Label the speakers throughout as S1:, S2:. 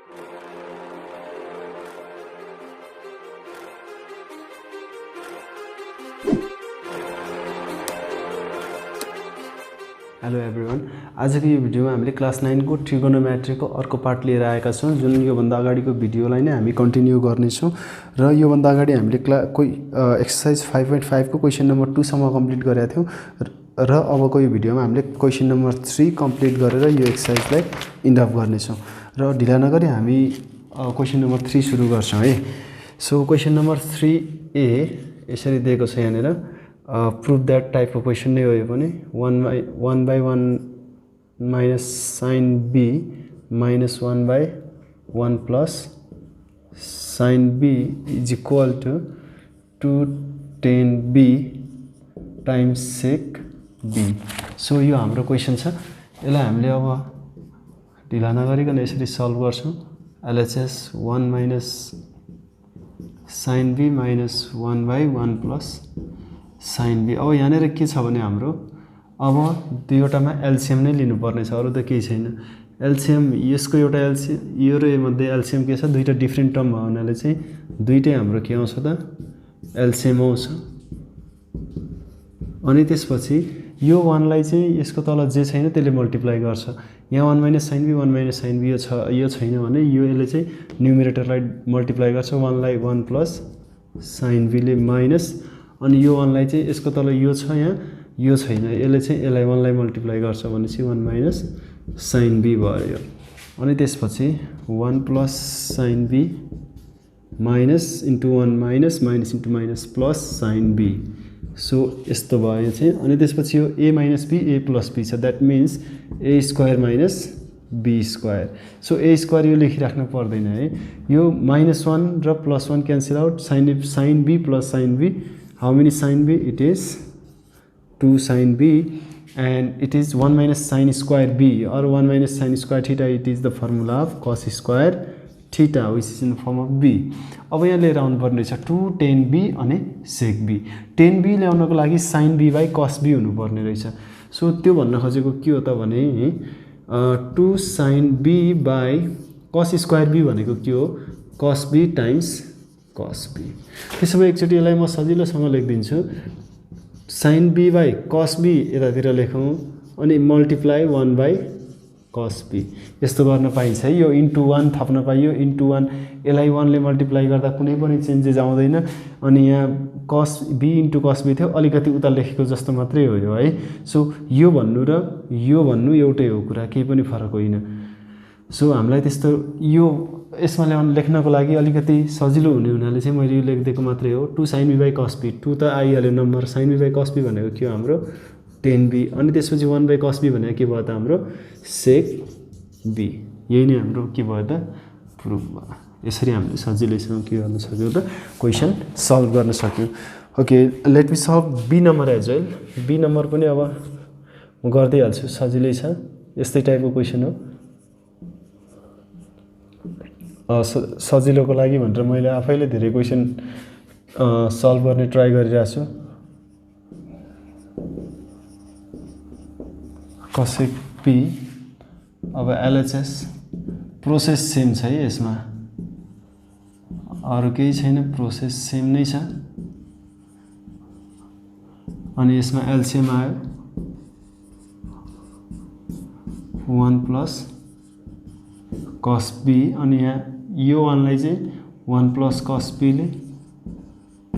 S1: Hello everyone, आजको यो भिडियोमा हामीले क्लास 9 को ट्रिगोनोमेट्रीको अर्को पार्ट लिएर आएका छौं, जुन यो भन्दा अगाडिको भिडियोलाई नै हामी कन्टिन्यू गर्नेछौं। र यो भन्दा अगाडि हामीले एक्सरसाइज 5.5 को क्वेशन नम्बर 2 सम्म कम्प्लिट गरेका थियौं र अबको यो भिडियोमा हामीले क्वेशन नम्बर 3 कम्प्लिट गरेर यो एक्सरसाइजलाई इन्ड अफ गर्नेछौं। र ढिला नगरी हामी क्वेशन नम्बर 3 सुरु गर्छौं है। सो क्वेशन नम्बर 3A यसरी दिएको छ यहाँनेर, prove that type of question नै हो यो पनि। 1 by 1 minus sin b minus 1 by 1 plus sin b is equal to 2 tan b times sec b। So यो हाम्रो क्वेशन छ। यसलाई हामीले अब ढिला नगरिकन यसरी सल्भ गर्छौं। LHS 1 minus sin b minus 1 by 1 plus sin b। अब यहाँनेर के छ भने हाम्रो अब दुईवटामा एलसीएम नै लिनुपर्ने छ, अरु त केही छैन। एलसीएम यसको एउटा एलसीएम यो र मध्ये एलसीएम के छ, दुईटा डिफरेन्ट टर्म भयो हुनाले चाहिँ दुईटै हाम्रो के आउँछ त एलसीएम आउँछ। अनि त्यसपछि यो 1 लाई चाहिँ यसको तल जे छैन त्यसले मल्टिप्लाई गर्छ। यहाँ 1 minus sin b 1 minus sin b यो छैन भने यो यसले चाहिँ न्युमरेटरलाई मल्टिप्लाई गर्छ। 1 लाई 1 प्लस sin b ले माइनस, अनि यो 1 लाई चाहिँ यसको तल यो छ, यहाँ यो छैन, यसले चाहिँ यसलाई 1 लाई मल्टिप्लाई गर्छ भनेपछि 1 minus sin b भयो। अनि त्यसपछि 1 plus sin b minus into 1 minus minus into minus plus sin b। So यस्तो भयो चाहिँ। अनि त्यसपछि यो a minus b a plus b छ, that means a square minus b square. So a square यो लेखिराख्नु पर्दैन है। यो -1 र +1 cancel out, sin b plus sin b, how many sin b? It is 2 sin b, and it is 1 minus sin square b or 1 minus sin square theta। It is the formula of cos square theta which is in the form of b। अब यहाँ लिएर आउनु पर्ने छ 2 tan b अनि sec b। tan b ल्याउनको लागि sin b by cos b हुनु पर्ने रहेछ। सो त्यो भन्न खोजेको के हो त भने 2 sin b by cos square b भनेको के हो, cos b times cos b। त्यसो भए एकचोटी यसलाई म सजिलोसँग लेख्दिन्छु। sin b by cos b यतातिर लेखौं अनि मल्टिप्लाई 1 by cos b। यस्तो गर्न पाइन्छ है। यो इन्टु 1 थप्न पाइयो, इन्टु 1 यसलाई 1 ले मल्टिप्लाई गर्दा कुनै पनि चेन्जेस आउँदैन। अनि यहाँ cos b into cos b थियो, अलिकति उता लेखेको जस्तो मात्रै हो यो है। सो यो भन्नु र यो भन्नु एउटै हो कुरा, केही पनि फरक होइन। सो हामीलाई त्यस्तो यो यसमा लेख्नको लागि अलिकति सजिलो हुने हुनाले चाहिँ मैले यो लेखिदिएको मात्रै हो। 2 sin b by cos b, 2 त आइहाल्यो number, sin b by cos b भनेको के हो हाम्रो 10b, अनि त्यसपछि 1 by cos b भनेको के भयो त हाम्रो sec b। यही नै हाम्रो के भयो त प्रुफ भयो। यसरी हामीले सजिलैसँग के गर्न सक्यौं त क्वेशन सल्भ गर्न सक्यौं। Okay, let me solve b number as well. b number पनि अब म गर्दै हाल्छु, सजिलै छ, यस्तै टाइपको क्वेशन हो। सजिलोको लागि भनेर मैले आफैले धेरै क्वेशन सल्भ गर्ने ट्राई गरिरहेको छु। cosec p, अब LHS प्रोसेस सेम छ है, यसमा अरु केही छैन, प्रोसेस सेम नै छ। अनि यसमा एलसीएम आयो 1 प्लस cos b, अनि यहाँ यो 1 लाई चाहिँ 1 प्लस cos b ले,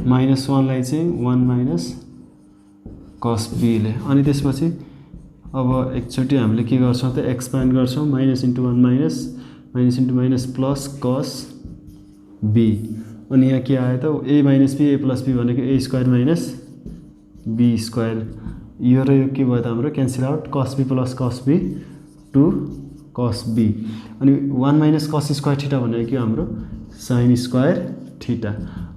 S1: माइनस 1 लाई चाहिँ 1 माइनस cos b ले। अनि त्यसपछि अब एकचोटी हामीले के गर्छौं त एक्सपान्ड गर्छौं, minus into 1 minus, minus into minus plus cos b। अनि यहाँ के आयो त a minus b a plus b भनेको a square minus b square. यो र यो के भयो त हाम्रो cancel out, cos b plus cos b 2 cos b। अनि 1 माइनस cos स्क्वायर थीटा भनेको के हो हाम्रो sin स्क्वायर थीटा।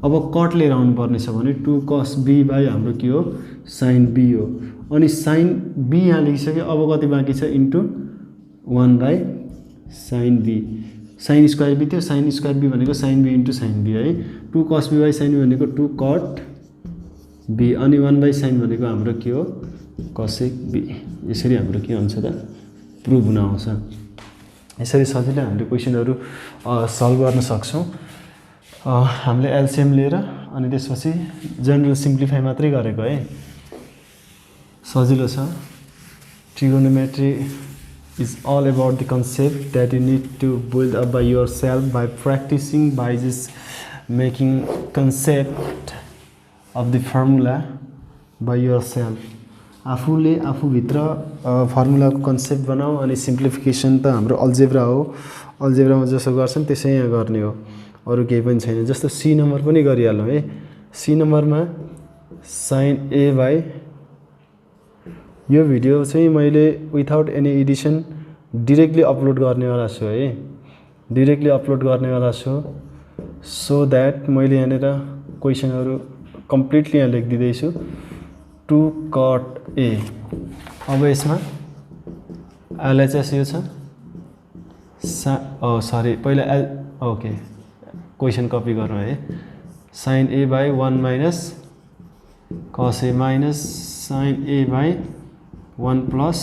S1: अब कट लिएर आउनु पर्ने छ भने 2 cos b बाइ हाम्रो के हो sin b हो। अनि sin b यहाँ लेखिसक्यो, अब कति बाँकी छ into 1 by sin b। sin square b थियो, sin स्क्वायर b भनेको sin b into sin b है। 2 cos b by sin b भनेको 2 cot b, अनि 1 बाइ sin भनेको हाम्रो के हो cosec b। यसरी हाम्रो के हुन्छ त प्रुफ हुन आउँछ। यसरी सजिलै हामीले क्वेसनहरू सल्भ गर्न सक्छौँ। हामीले एलसीएम लिएर अनि त्यसपछि जनरल सिम्प्लिफाई मात्रै गरेको है, सजिलो छ। Trigonometry is all about the concept that you need to build up by yourself by practicing, by just making concept of the formula by yourself. आफूले आफूभित्र फर्मुलाको कन्सेप्ट बनाऊ अनि सिम्प्लिफिकेसन त हाम्रो अल्जेब्रा हो, अल्जेब्रामा जसो गर्छन् त्यसै यहाँ गर्ने हो, अरू केही पनि छैन। जस्तो सी नम्बर पनि गरिहालौँ है। सी नम्बरमा साइन ए बाई, यो भिडियो चाहिँ मैले without any Edison directly upload गर्नेवाला छु है, डिरेक्टली अपलोड गर्नेवाला छु, सो द्याट मैले यहाँनिर क्वेसनहरू कम्प्लिटली यहाँ लेखिदिँदैछु। 2 cot A। अब यसमा एलएचएस यो छ सरी पहिला ओके क्वेसन कपी गरौँ है। Sign A by 1 minus cos A minus sine A by 1 plus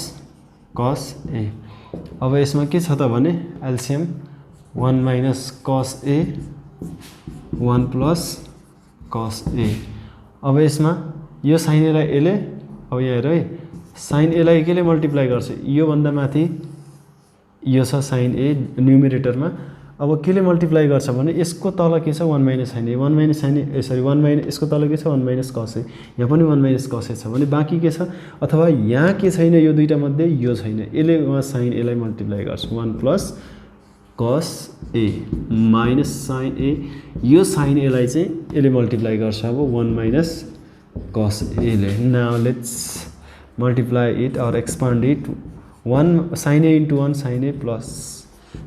S1: cos A. अब यसमा के छ त भने LCM 1 minus cos A 1 plus cos A. अब यसमा यो साइन एलाई एले, अब यहाँ हेर है, साइन एलाई केले मल्टिप्लाई गर्छ, योभन्दा माथि यो छ साइन ए न्युमेरेटरमा। अब केले मल्टिप्लाई गर्छ भने यसको तल के छ 1 माइनस साइन ए, 1 माइनस साइन ए सरी 1 माइनस यसको तल के छ 1 माइनस कस ए, यहाँ पनि 1 माइनस कस ए छ भने बाँकी के छ, अथवा यहाँ के छैन यो दुईटा मध्ये यो छैन, यसले उहाँ साइन एलाई मल्टिप्लाई गर्छ 1 plus cos A minus sine A, yo sign एलाई चाहिँ यसले मल्टिप्लाई गर्छ अब 1 माइनस कस एले। नाउ लेट्स मल्टिप्लाई इट और expand it, 1 sine A into 1 sine A plus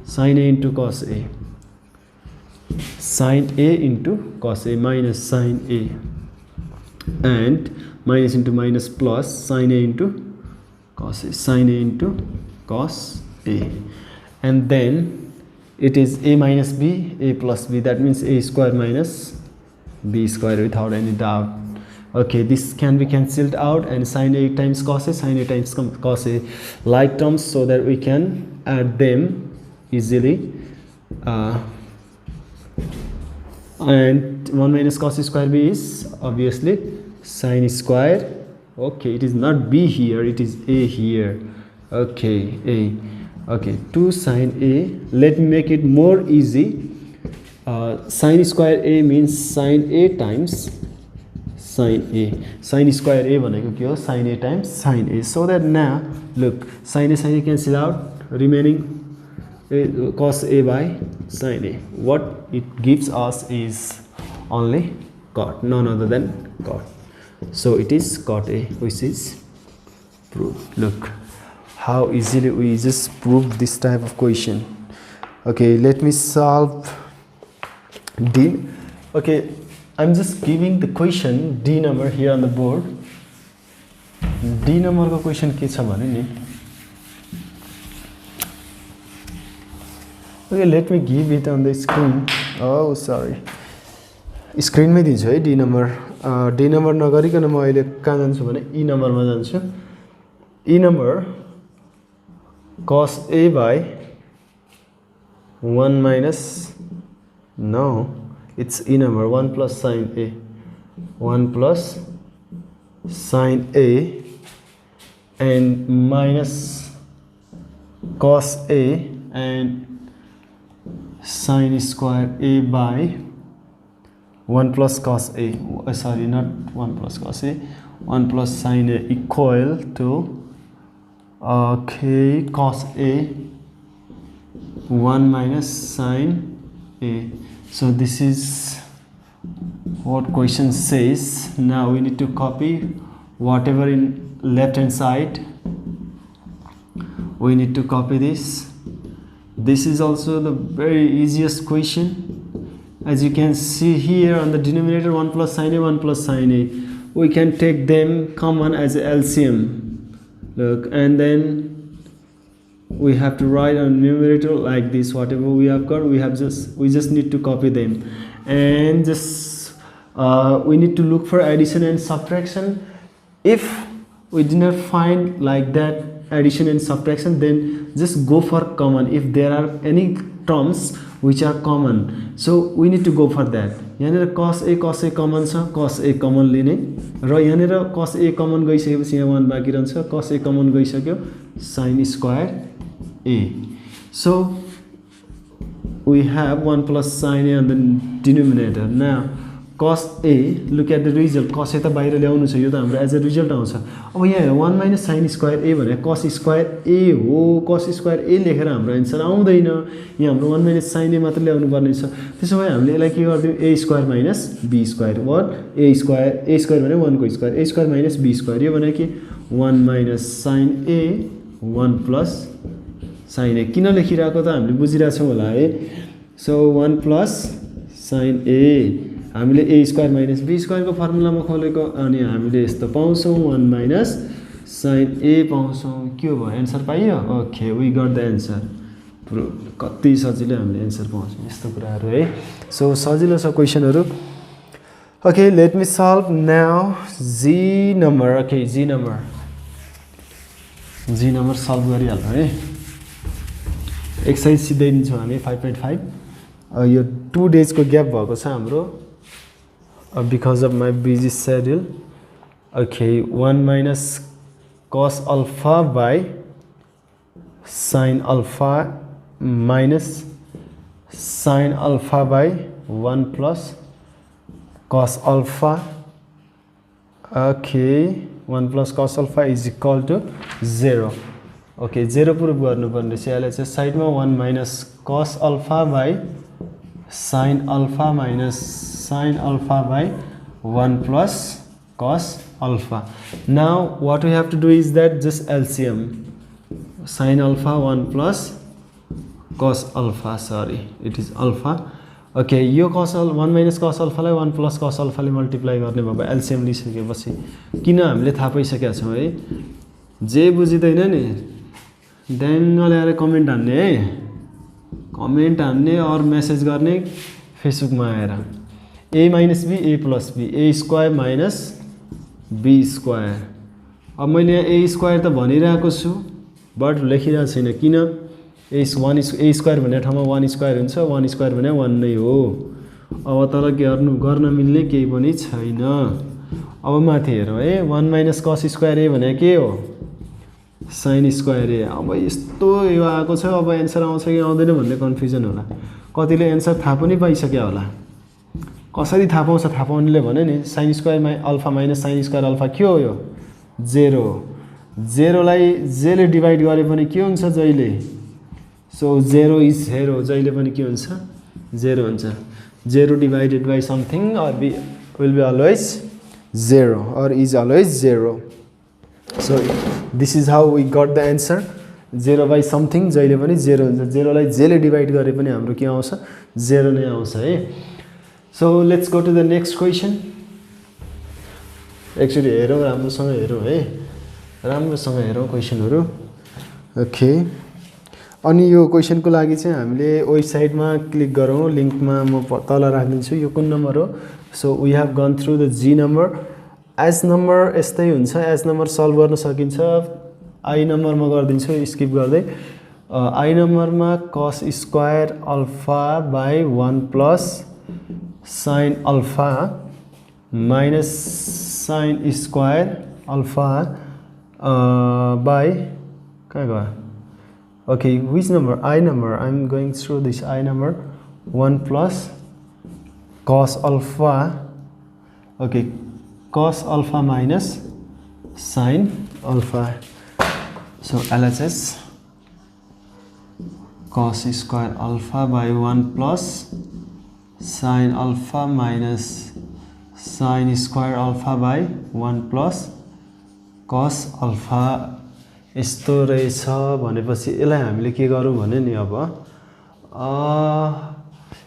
S1: sine A into cos A, sine A into cos A minus sine A and minus into minus plus sine A into cos A, sine A into cos A, and then it is a minus b, a plus b, that means a square minus b square without any doubt. Okay, this can be cancelled out and sin a times cos a, sin a times cos a, like terms, so that we can add them easily. And 1 minus cos square b is obviously sin square. Okay, it is not b here, it is a here. Okay, a. Okay, 2 sin a, let me make it more easy. Sin square a means sin a times sin a. Sin square a भनेको के हो, sin a times sin a. So that now look, sin a cancel out, remaining cos a by sin a. What it gives us is only cot, none other than cot. So it is cot a, which is proved. Look how easily we just prove this type of question. Okay, let me solve D. Okay, I'm just giving the question D number here on the board. D number को question के छ भने नि, okay, let me give it on the screen. Oh sorry, screen में दिन्छु है D number. D number नगरिकन म अहिले कहाँ जान्छु भने E number मा जान्छु. E number cos a by 1 minus, no, it's E number 1 plus sin a, 1 plus sin a and minus cos a and sin square a by 1 plus cos a, sorry, not 1 plus cos a, 1 plus sin a equal to okay cos a 1 minus sin a. So this is what question says. Now we need to copy whatever in left hand side, we need to copy this. This is also the very easiest question. As you can see here on the denominator 1 plus sin a, 1 plus sin a, we can take them common as LCM. Look, and then we have to write on numerator like this. Whatever we have got, we just need to copy them, and just we need to look for addition and subtraction. If we did not find like that addition and subtraction, then just go for common if there are any terms which are common, so we need to go for that. यहाँनिर cos a common छ, cos a common लिने र यहाँनिर cos a common गइसकेपछि यहाँ 1 बाँकी रहन्छ, cos a common गइसक्यो sin square a. So we have 1 plus sin a on the denominator. Now cos a, look at the result. Cos a त बाहिर ल्याउनु छ, यो त हाम्रो एज अ रिजल्ट आउँछ. अब यहाँ 1 minus sin square a भने cos square a हो. cos square a लेखेर हाम्रो आन्सर आउँदैन, यहाँ हाम्रो 1 minus sin a मात्र ल्याउनु पर्ने छ. त्यसो भए हामीले यसलाई के गर्दियौ, a square minus b square. what a square भने 1 को square, a square minus b square. यो भने के 1 minus sin a 1 plus sin a. किन लेखिरहेको त हामीले बुझिरहेछौँ होला है. सो 1 plus sin a हामीले a square minus b square को फर्मुलामा खोलेको, अनि हामीले यस्तो पाउँछौँ 1 minus sin a पाउँछौँ. के हो भयो, एन्सर पाइयो. Okay, we got the answer. कति सजिलै हामीले एन्सर पाउँछौँ यस्तो कुराहरू है. सो सजिलो छ क्वेसनहरू. Okay, let me solve now G number. Okay, G number solve गरिहाल्छौँ है. एक्सर्साइज सिधै दिन्छौँ हामी 5.5. यो 2 डेजको ग्याप भएको छ हाम्रो because of my busy schedule. Okay, 1 minus cos alpha by sin alpha minus sin alpha by 1 plus cos alpha. Okay, 1 plus cos alpha is equal to 0. Okay, 0 prove गर्नुपर्ने छ. यसलाई चाहिँ साइडमा 1 minus cos alpha by sin alpha minus sin alpha by 1 plus cos alpha. Now what we have to do is that just LCM. Sin alpha 1 plus cos alpha, sorry, it is alpha. Okay, यो cos 1 minus cos alpha लाई 1 plus cos alpha ले multiply गर्ने भयो. LCM लिइसकेपछि किन हामीले थाहा पाइसकेका छौँ है. जे बुझिदैन नि ड्याङ ल्याएर कमेन्ट हान्ने है, कमेन्ट हान्ने और मेसेज गर्ने फेसबुकमा आएर. a minus b a plus b, a square minus b square. अब मैले यहाँ a square त भनिरहेको छु बट लेखिरहेको छैन. किन, a square भन्ने ठाउँमा 1 square हुन्छ, 1 square भने 1 नै हो. अब तर गर्न मिल्ने केही पनि छैन. अब माथि हेरौँ है, 1 minus cos square a भने के हो, sin square a. अब यस्तो यो आएको छ, अब एन्सर आउँछ कि आउँदैन भन्ने कन्फ्युजन होला. कतिले एन्सर थाहा पनि पाइसक्यो होला. कसरी थाहा पाउँछ, थाहा पाउनेले भने नि sin square alpha minus sin square alpha के हो, यो 0. 0 लाई j ले डिभाइड गरे पनि के हुन्छ जहिले. सो 0 इज 0, जहिले पनि के हुन्छ 0 हुन्छ. 0 divided by something or will be always 0 or is always 0. So this is how we got the answer. 0 by something जहिले पनि 0 हुन्छ. 0 लाई j ले डिभाइड गरे पनि हाम्रो के आउँछ, 0 नै आउँछ है. So let's go to the next question. Actually हेरौँ, राम्रोसँग हेरौँ है, राम्रोसँग हेरौँ क्वेसनहरू. ओके, अनि यो क्वेसनको लागि चाहिँ हामीले वेबसाइटमा क्लिक गरौँ. लिङ्कमा म तल राखिदिन्छु. यो कुन नम्बर हो. So we have gone through the G number. As number यस्तै हुन्छ, एज नम्बर सल्भ गर्न सकिन्छ. आई नम्बरमा गरिदिन्छु स्किप गर्दै. आई नम्बरमा cos square alpha by 1 plus sin alpha minus sin square alpha by कहाँ गयो. Okay, which number, I number, I'm going through this I number. 1 plus cos alpha. Okay, cos alpha minus sin alpha. So LHS cos square alpha by 1 plus sin alpha minus sin square alpha by 1 plus cos alpha. यस्तो रहेछ भनेपछि यसलाई हामीले के गरौँ भने नि, अब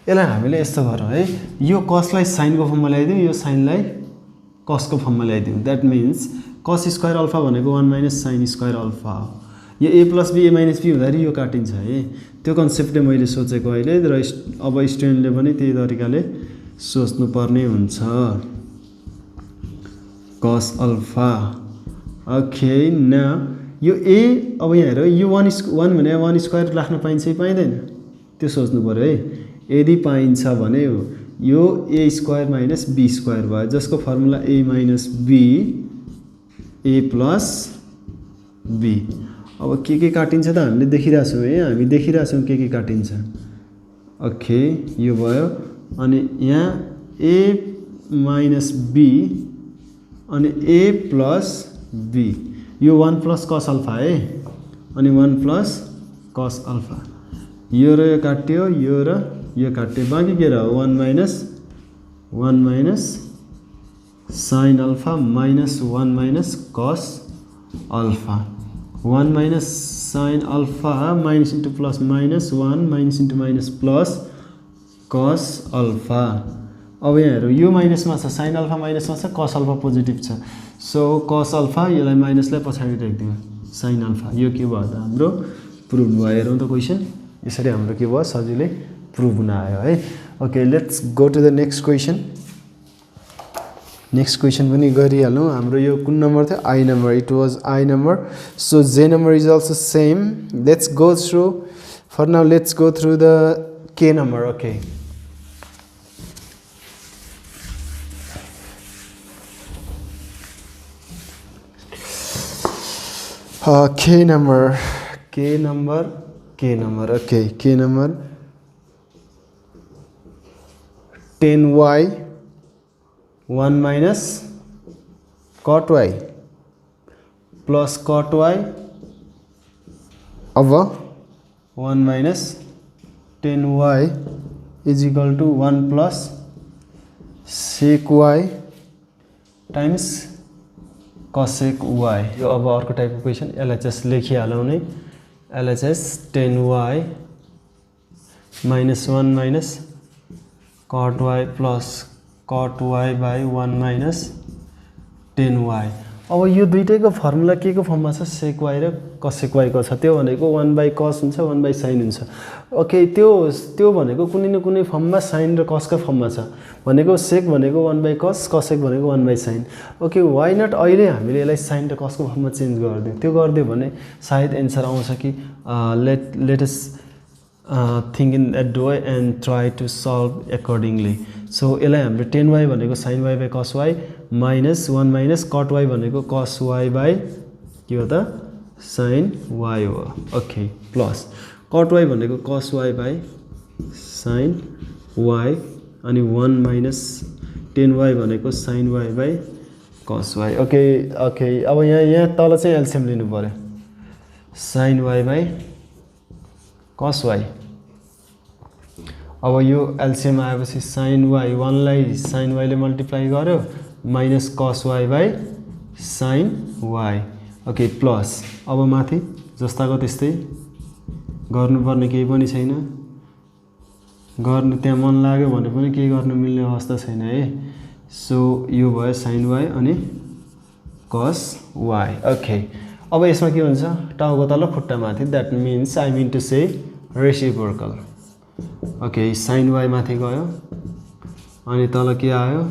S1: यसलाई हामीले यस्तो गरौँ है, यो cosलाई sin को फर्ममा ल्याइदिउँ, यो sinलाई cos को फर्ममा ल्याइदिउँ. That means cos square alpha भनेको 1 minus sin स्क्वायर अल्फा हो. यो a plus b a minus b हुँदाखेरि यो काटिन्छ है. त्यो कन्सेप्टले मैले सोचेको अहिले, र अब स्टुडेन्टले पनि त्यही तरिकाले सोच्नुपर्ने हुन्छ. cos alpha. ओके, न यो ए अब यहाँ हेर यो 1 भने 1 स्क्वायर राख्न पाइन्छ कि पाइँदैन त्यो सोच्नु पर्यो है। यदि पाइन्छ भने यो A square minus B square भयो जसको formula A minus B A plus B. अब के काटिन्छ त हामीले देखिरहेछौँ है, हामी देखिरहेछौँ के काटिन्छ। ओके यो भयो अनि यहाँ ए माइनस बी अनि ए प्लस बी यो 1 प्लस कस अल्फा है अनि 1 प्लस कस अल्फा यो र यो काट्यो यो र यो काट्यो बाँकी के रह्यो 1 minus sine alpha minus 1 minus कस alpha 1 minus sine alpha minus into plus minus 1 minus into minus plus cos alpha. अब यहाँ हेरौँ यो माइनसमा छ साइन अल्फा माइनसमा छ कस अल्फा पोजिटिभ छ सो कस अल्फा यसलाई माइनसलाई पछाडि राखिदिउँ साइन अल्फा यो के भयो त हाम्रो प्रुभ भयो। हेरौँ त क्वेसन यसरी हाम्रो के भयो सजिलै प्रुभ हुन आयो है। Okay let's go to the next question. Next question पनि गरिहालौँ। हाम्रो यो कुन नम्बर थियो I number it was I number so J number is also same. Let's go through for now let's go through the K number. Okay K number okay K number 10y 1 minus cot y plus cot y over 1 minus 10y is equal to 1 plus sec y times cosec y। यो अब अर्को टाइपको question LHS लेखिहालौँ नै। LHS 10y minus 1 minus cot y plus cot y by 1 minus 10y। अब यो दुईटैको formula के को फर्ममा छ सेक y र कसेक y को छ त्यो भनेको 1 बाई कस हुन्छ 1 बाई साइन हुन्छ। ओके त्यो भनेको कुनै न कुनै फर्ममा साइन र कसको फर्ममा छ भनेको सेक भनेको 1 बाई कस कसेक भनेको 1 by sine. Okay why not अहिले हामीले यसलाई साइन र कसको फर्ममा चेन्ज गरिदिउँ त्यो गरिदियो भने सायद एन्सर आउँछ कि let us think in that way and try to solve accordingly. So यसलाई हाम्रो 10y भनेको sin y by cos y minus 1 minus cot y भनेको cos y बाई के हो त sin y हो। ओके प्लस cot y भनेको cos y by sin y अनि 1 माइनस 10y भनेको sin y by cos y। Okay अब यहाँ तल चाहिँ एलसिएम लिनु पर्यो sin y by cos y। अब यो एलसिएम आएपछि sin y 1 लाई sin y ले मल्टिप्लाई गर्यो minus cos y by sin y। Okay plus अब माथि जस्ताको त्यस्तै गर्नुपर्ने केही पनि छैन गर्नु त्यहाँ मन लाग्यो भने पनि केही गर्न मिल्ने अवस्था छैन है। सो यो भयो sin y अनि cos y। ओके अब यसमा के हुन्छ टाउको तल खुट्टा माथि that means I mean to say reciprocal. Okay sin y माथि गयो अनि तल के आयो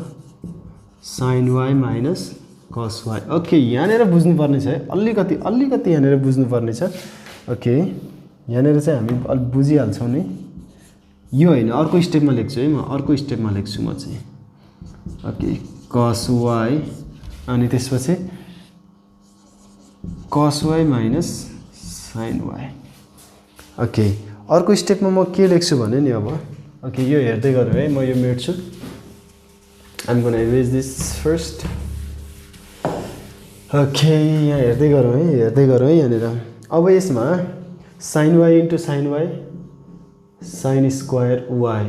S1: sin y minus cos y। Okay यहाँनिर बुझ्नुपर्ने छ है अलिकति यहाँनिर बुझ्नुपर्ने छ। ओके यहाँनिर चाहिँ हामी अलि बुझिहाल्छौँ नि यो होइन अर्को स्टेपमा लेख्छु है म अर्को स्टेपमा लेख्छु म चाहिँ। ओके cos y अनि त्यसपछि cos y minus sin y। Okay अर्को स्टेपमा म के लेख्छु भने नि अब ओके यो हेर्दै गरौँ है म यो मेट्छु I am gonna erase this first. Okay यहाँ हेर्दै गरौँ है यहाँनिर अब यसमा sin y into sin y sin square y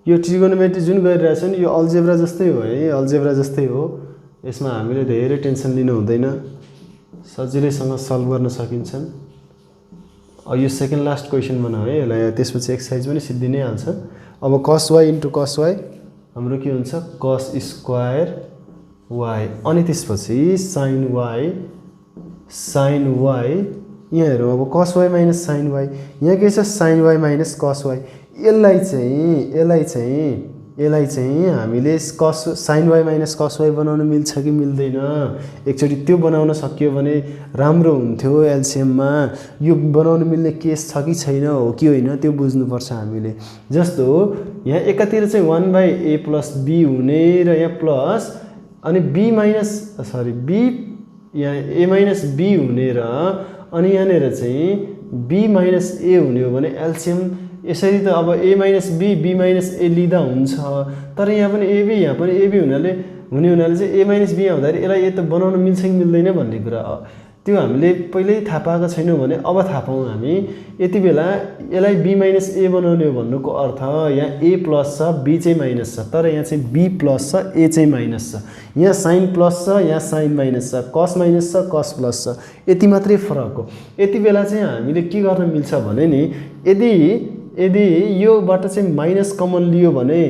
S1: यो ट्रिगोनोमेट्री जुन गरिरहेछ नि यो अल्जेब्रा जस्तै हो है अल्जेब्रा जस्तै हो। यसमा हामीले धेरै टेन्सन लिनु हुँदैन सजिलैसँग सल्भ गर्न सकिन्छन्। यो सेकेन्ड लास्ट क्वेसन बनाऊ है यसलाई त्यसपछि एक्सरसाइज पनि सिद्धि नै हाल्छ। अब cos y into cos y हाम्रो के हुन्छ cos स्क्वायर y अनि त्यसपछि sin y यहाँ हेरौँ अब cos y minus sin y यहाँ के छ sin y minus cos y यसलाई चाहिँ यसलाई चाहिँ हामीले cos sine Y minus cos Y बनाउन मिल्छ कि मिल्दैन एकचोटि त्यो बनाउन सकियो भने राम्रो हुन्थ्यो एलसीएममा यो बनाउन मिल्ने केस छ कि छैन हो कि होइन त्यो बुझ्नुपर्छ हामीले जस्तो यहाँ एकातिर चाहिँ 1/a + b हुने र यहाँ प्लस अनि b माइनस सरी b यहाँ a - b हुने र अनि यहाँनिर चाहिँ b - a हुने हो भने एलसीएम यसरी त अब a - b b - a लिँदा हुन्छ तर यहाँ पनि ab यहाँ पनि ab हुनाले चाहिँ a - b आउँदाखेरि यसलाई यो त बनाउन मिल्छ कि मिल्दैन भन्ने कुरा त्यो हामीले पहिल्यै थाहा पाएको छैनौँ भने अब थाहा पाऊँ हामी यति बेला यसलाई b - a बनाउने हो भन्नुको अर्थ यहाँ a प्लस छ b चाहिँ माइनस छ तर यहाँ चाहिँ b प्लस छ a चाहिँ माइनस छ यहाँ साइन प्लस छ यहाँ साइन माइनस छ कस माइनस छ कस प्लस छ यति मात्रै फरक हो यति बेला चाहिँ हामीले के गर्न मिल्छ भने नि यदि योबाट चाहिँ माइनस कमन लियो भने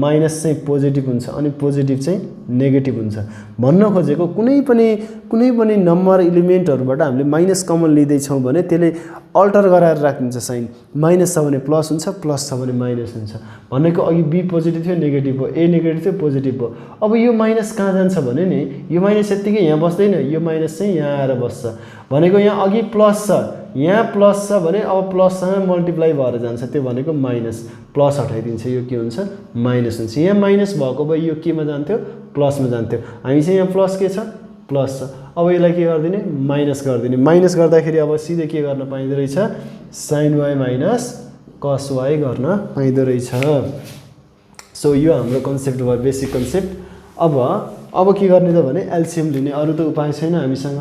S1: माइनस चाहिँ पोजिटिभ हुन्छ अनि पोजिटिभ चाहिँ नेगेटिभ हुन्छ भन्न खोजेको कुनै पनि नम्बर इलिमेन्टहरुबाट हामीले माइनस कमन लिँदैछौँ भने त्यसले अल्टर गराएर राखिन्छ साइन माइनस छ भने प्लस हुन्छ प्लस छ भने माइनस हुन्छ भनेको अघि बी पोजिटिभ थियो नेगेटिभ हो ए नेगेटिभ थियो पोजिटिभ हो अब यो माइनस कहाँ जान्छ भने नि यो माइनस यतिकै यहाँ बस्दैन यो माइनस चाहिँ यहाँ आएर बस्छ भनेको यहाँ अघि प्लस छ यहाँ प्लस छ भने अब प्लससँग मल्टिप्लाई भएर जान्छ त्यो भनेको माइनस प्लस हटाइदिन्छ यो के हुन्छ माइनस हुन्छ यहाँ माइनस भएको भए यो केमा जान्थ्यो प्लसमा जान्थ्यो हामी चाहिँ यहाँ प्लस के छ प्लस छ अब यसलाई के गर्दिने माइनस गर्दिने माइनस गर्दाखेरि अब सिधै के गर्न पाइँदो रहेछ sine Y minus cos Y गर्न पाइँदो रहेछ सो यो हाम्रो कन्सेप्ट भयो बेसिक कन्सेप्ट अब के गर्ने त भने एलसीएम लिने अरु त उपाय छैन हामीसँग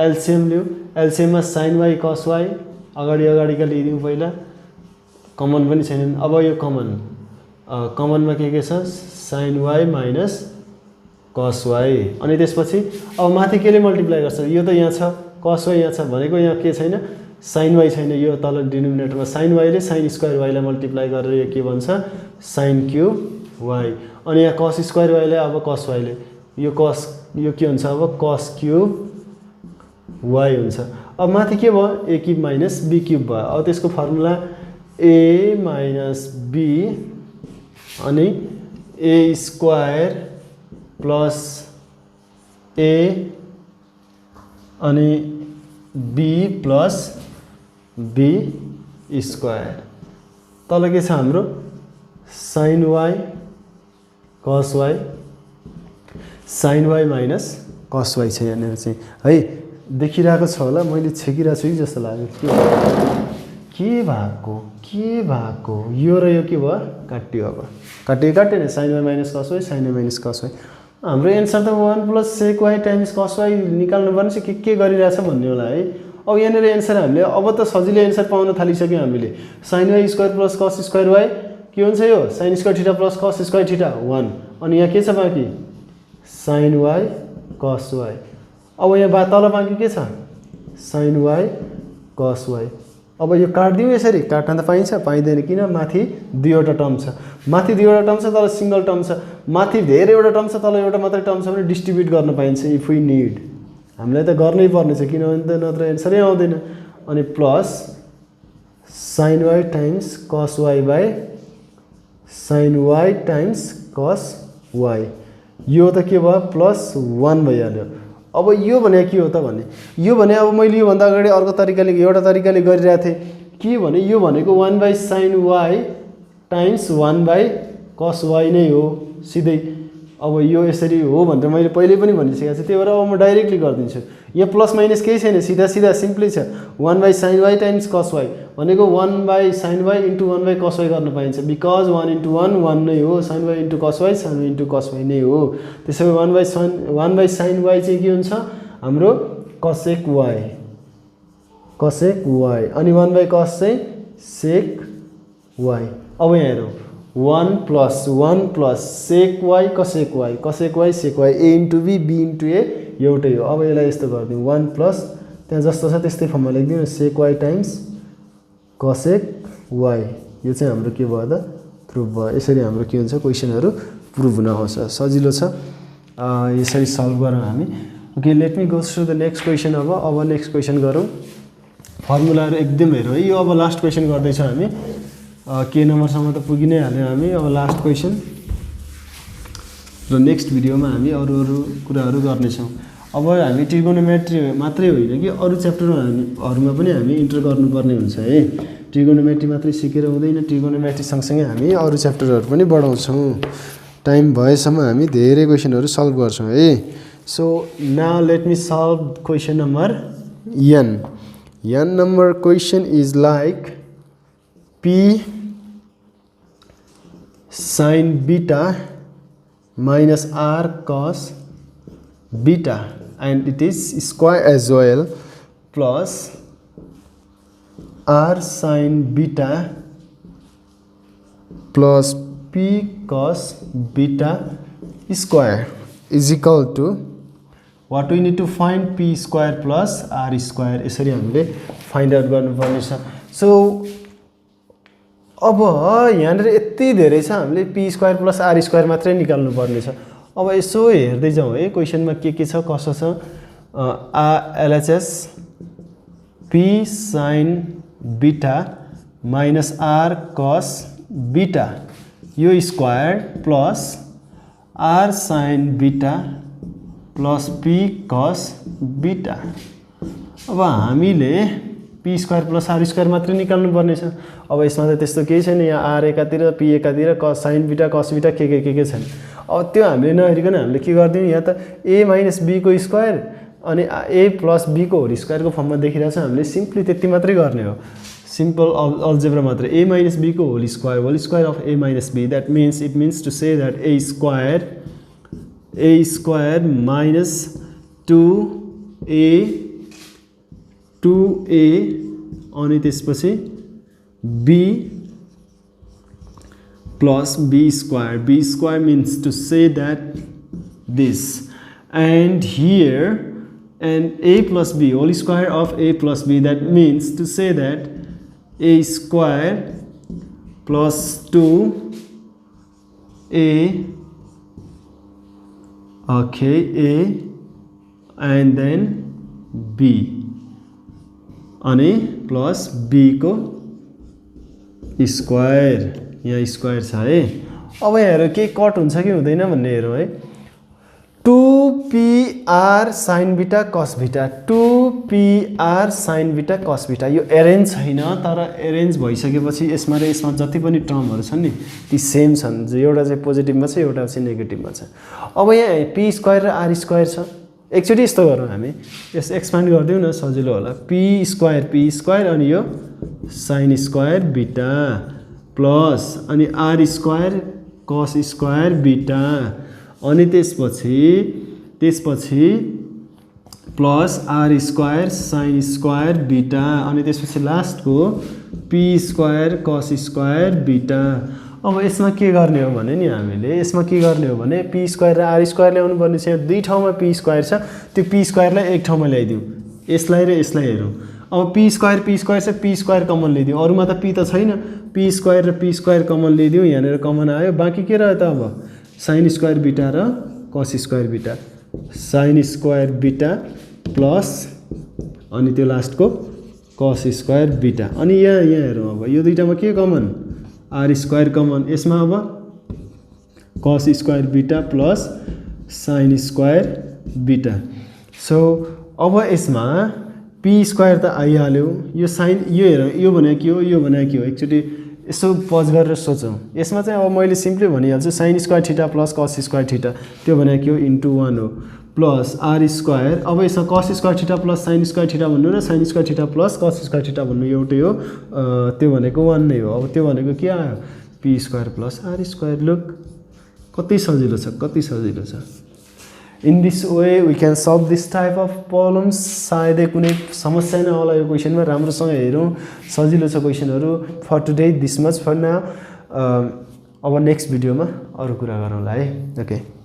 S1: एलसीएम लिऊ एलसीएममा साइन वाई कस वाई अगाडिका लिदिउँ पहिला कमन पनि छैन अब यो कमनमा के छ sine Y minus cos Y अनि त्यसपछि अब माथि केले मल्टिप्लाई गर्छ यो त यहाँ छ कस वाई यहाँ छ भनेको यहाँ के छैन साइन वाई छैन यो तल डिनोमिनेटरमा साइन वाईले साइन स्क्वायर वाईलाई मल्टिप्लाई गरेर यो के भन्छ साइन क्यूब वाई अनि यहाँ कस स्क्वायर वाईले अब कस वाईले यो के हुन्छ अब कस क्यूब वाई हुन्छ अब माथि के भयो ए क्यूब माइनस बी क्यूब भयो अब त्यसको फर्मुला ए माइनस बी अनि ए स्क्वायर प्लस ए अनि बी प्लस बी स्क्वायर तल के छ हाम्रो sine Y cos Y sine Y minus cos Y छ यहाँनिर चाहिँ है देखिरहेको छ होला मैले छेकिरहेको छु कि जस्तो लाग्यो के भएको यो र यो के भयो काट्यो अब काटेन sine Y minus cos Y sine Y minus cos Y हाम्रो एन्सर त 1 plus sec Y times cos Y निकाल्नु पर्ने छ के गरिरहेछ भन्ने होला है अब यहाँनिर एन्सर हामीले अब त सजिलै एन्सर पाउन थालिसक्यौँ हामीले sine Y square plus cos square Y के हुन्छ यो sine square theta plus cos square theta 1 अनि यहाँ के छ बाँकी साइन वाई कस वाई अब यहाँ तल बाँकी के छ साइन वाई कस वाई अब यो काट्दिउँ यसरी काट्न त पाइन्छ पाइँदैन किन माथि दुईवटा टर्म छ माथि दुईवटा टर्म छ तल सिंगल टर्म छ माथि धेरैवटा टर्म छ तल एउटा मात्रै टर्म छ भने डिस्ट्रिब्युट गर्न पाइन्छ इफ वी निड हामीलाई त गर्नै पर्ने छ किनभने त नत्र एन्सरै आउँदैन अनि plus sine Y times cos Y by sine Y times cos Y यो त के भयो प्लस 1 भइहाल्यो अब यो भने के हो त भने यो भने अब मैले यो भन्दा अगाडि अर्को तरिकाले एउटा तरिकाले गरिरहेको थिएँ के भने यो भनेको 1/sin y times 1/cos y नै हो सिधै अब यो यसरी हो भनेर मैले पहिले पनि भनिसकेको छु त्यही भएर अब म डाइरेक्टली गरिदिन्छु यहाँ प्लस माइनस केही छैन सिधा सिम्पली छ 1/sin y times cos y भनेको 1/sin y into 1/cos y गर्न पाइन्छ बिकज 1 इन्टु 1 नै हो sin y into cos y sin y into cos y नै हो त्यसैले 1/sin y चाहिँ के हुन्छ हाम्रो cosec y अनि 1/cos चाहिँ sec y अब यहाँ हेरौँ 1 plus sec y cosec y sec y a into b into a एउटै हो अब यसलाई यस्तो गरिदिउँ 1 प्लस त्यहाँ जस्तो छ त्यस्तै फर्ममा लेखिदिउँ sec y times cosec y यो चाहिँ हाम्रो के भयो त प्रुफ भयो यसरी हाम्रो के हुन्छ क्वेसनहरु प्रुफ हुन आउँछ सजिलो छ यसरी सल्भ गरौँ हामी okay let me go through the next question अब नेक्स्ट क्वेसन गरौँ फर्मुलाहरु एकदम हेरौँ है यो अब लास्ट क्वेसन गर्दै छौं हामी के नम्बरसम्म त पुगि नै हाल्यौं हामी अब लास्ट क्वेसन र नेक्स्ट भिडियोमा हामी अरू कुराहरू गर्नेछौँ। अब हामी ट्रिगोनोमेट्री मात्रै होइन कि अरू च्याप्टरहरूमा पनि हामी इन्टर गर्नुपर्ने हुन्छ है। ट्रिगोनोमेट्री मात्रै सिकेर हुँदैन, ट्रिगोनोमेट्री सँगसँगै हामी अरू च्याप्टरहरू पनि बढाउँछौँ। टाइम भएसम्म हामी धेरै क्वेसनहरू सल्भ गर्छौँ है। So now let me solve question number n. n number question is like p sin beta minus r cos beta and it is square as well plus r sin beta plus p cos beta square is equal to what we need to find p square plus r square. यसरी हामीले find out गर्नुपर्ने छ। So अब यहाँनिर यति धेरै छ, हामीले P square plus R square मात्रै निकाल्नु पर्ने छ। अब यसो हेर्दै जाउँ है क्वेसनमा के छ कसो छ। LHS P sine beta minus R cos beta यो square plus R sine beta plus P cos beta. अब हामीले P square plus R square मात्रै निकाल्नु पर्ने छ। अब यसमा त त्यस्तो केही छैन, यहाँ आर एकातिर पी एकातिर कस साइन बिटा कस बिटा के छैन। अब त्यो हामीले नहेरिकन हामीले के गरिदिउँ, यहाँ त ए माइनस बीको स्क्वायर अनि ए प्लस बीको होल स्क्वायरको फर्ममा देखिरहेको छ। हामीले सिम्पली त्यति मात्रै गर्ने हो, सिम्पल अल्जेब्रा मात्रै। ए माइनस बीको whole square of A minus B, that means it means to say that A square minus 2a अनि त्यसपछि b प्लस b square means to say that this and here and a plus b whole square of a plus b, that means to say that a square plus 2a okay a and then b अनि plus be को square, यहाँ square छ है। अब यहाँ हेर के cut हुन्छ कि हुँदैन भन्ने हेरौँ है। 2pr sin बिटा cos बिटा, 2pr sin बिटा cos बिटा यो एरेन्ज छैन, तर एरेन्ज भइसकेपछि यसमा र यसमा जति पनि टर्महरू छन् नि ती सेम छन्। एउटा चाहिँ पोजिटिभमा छ, एउटा चाहिँ नेगेटिभमा छ। अब यहाँ पी स्क्वायर र आर स्क्वायर छ। एकचोटि यस्तो गरौँ हामी, यस एक्सपान्ड गरिदिउँ न सजिलो होला। पी स्क्वायर अनि यो साइन स्क्वायर बिटा प्लस अनि R square cos square beta अनि त्यसपछि plus R square sine square beta अनि त्यसपछि लास्टको पी स्क्वायर कस स्क्वायर बिटा। अब यसमा के गर्ने हो भने नि हामीले यसमा के गर्ने हो भने पी स्क्वायर र आर स्क्वायर ल्याउनु पर्ने छ। यहाँ दुई ठाउँमा पी स्क्वायर छ, त्यो पी स्क्वायरलाई एक ठाउँमा ल्याइदिउँ, यसलाई र यसलाई हेरौँ। अब पी स्क्वायर छ, पी स्क्वायर कमन ल्याइदिउँ, अरूमा त पी त छैन, पी स्क्वायर र पी स्क्वायर कमन ल्याइदिउँ, यहाँनिर कमन आयो। बाँकी के रह्यो त अब साइन स्क्वायर बिटा र कस स्क्वायर बिटा, साइन स्क्वायर बिटा प्लस अनि त्यो लास्टको कस स्क्वायर बिटा। अनि यहाँ हेरौँ, अब यो दुईटामा के कमन, आर स्क्वायर कमन, यसमा अब कस square beta plus sign square बिटा। सो अब यसमा पी स्क्वायर त आइहाल्यो, यो साइन यो हेरौँ, यो भनेको के हो, यो भनेको के हो, एकचोटि यसो पज गरेर सोचौँ। यसमा चाहिँ अब मैले सिम्पली भनिहाल्छु sine square theta plus cos square theta, त्यो भनेको के हो इन्टु 1 हो, प्लस आर स्क्वायर। अब यसमा कस square theta plus sign square theta भन्नु र sign square theta plus cos square theta भन्नु एउटै हो, त्यो भनेको 1 नै हो। अब त्यो भनेको के आयो, P square plus R square. Look कति सजिलो छ, कति सजिलो छ। In this way we can solve this type of problems. सायदै कुनै समस्या नहोला यो क्वेसनमा, राम्रोसँग हेरौँ, सजिलो छ क्वेसनहरू। For today this much for now. अब नेक्स्ट भिडियोमा अरू कुरा गरौँला है। ओके।